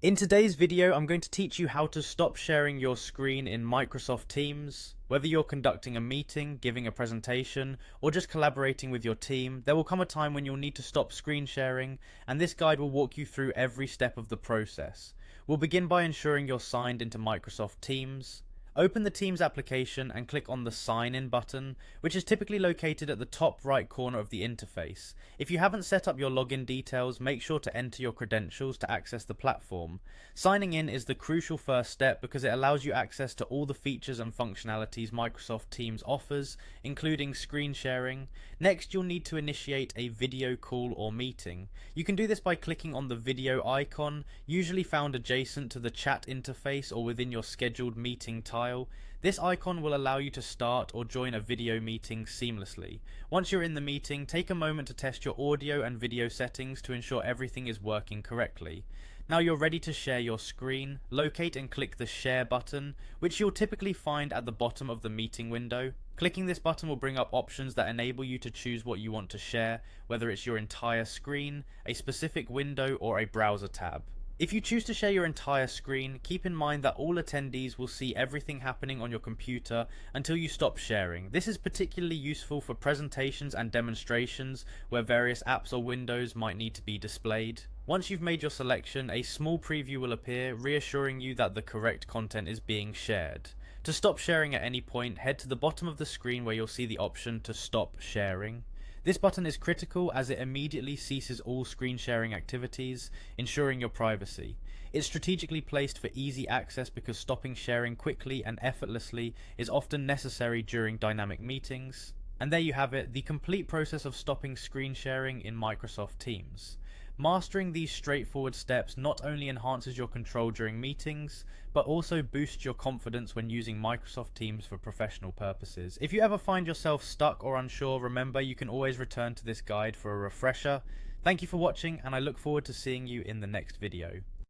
In today's video, I'm going to teach you how to stop sharing your screen in Microsoft Teams. Whether you're conducting a meeting, giving a presentation, or just collaborating with your team, there will come a time when you'll need to stop screen sharing, and this guide will walk you through every step of the process. We'll begin by ensuring you're signed into Microsoft Teams. Open the Teams application and click on the Sign In button, which is typically located at the top right corner of the interface. If you haven't set up your login details, make sure to enter your credentials to access the platform. Signing in is the crucial first step because it allows you access to all the features and functionalities Microsoft Teams offers, including screen sharing. Next, you'll need to initiate a video call or meeting. You can do this by clicking on the video icon, usually found adjacent to the chat interface or within your scheduled meeting tile. This icon will allow you to start or join a video meeting seamlessly. Once you're in the meeting, take a moment to test your audio and video settings to ensure everything is working correctly. Now you're ready to share your screen, locate and click the Share button, which you'll typically find at the bottom of the meeting window. Clicking this button will bring up options that enable you to choose what you want to share, whether it's your entire screen, a specific window, or a browser tab. If you choose to share your entire screen, keep in mind that all attendees will see everything happening on your computer until you stop sharing. This is particularly useful for presentations and demonstrations where various apps or windows might need to be displayed. Once you've made your selection, a small preview will appear, reassuring you that the correct content is being shared. To stop sharing at any point, head to the bottom of the screen where you'll see the option to stop sharing. This button is critical as it immediately ceases all screen sharing activities, ensuring your privacy. It's strategically placed for easy access because stopping sharing quickly and effortlessly is often necessary during dynamic meetings. And there you have it, the complete process of stopping screen sharing in Microsoft Teams. Mastering these straightforward steps not only enhances your control during meetings, but also boosts your confidence when using Microsoft Teams for professional purposes. If you ever find yourself stuck or unsure, remember you can always return to this guide for a refresher. Thank you for watching, and I look forward to seeing you in the next video.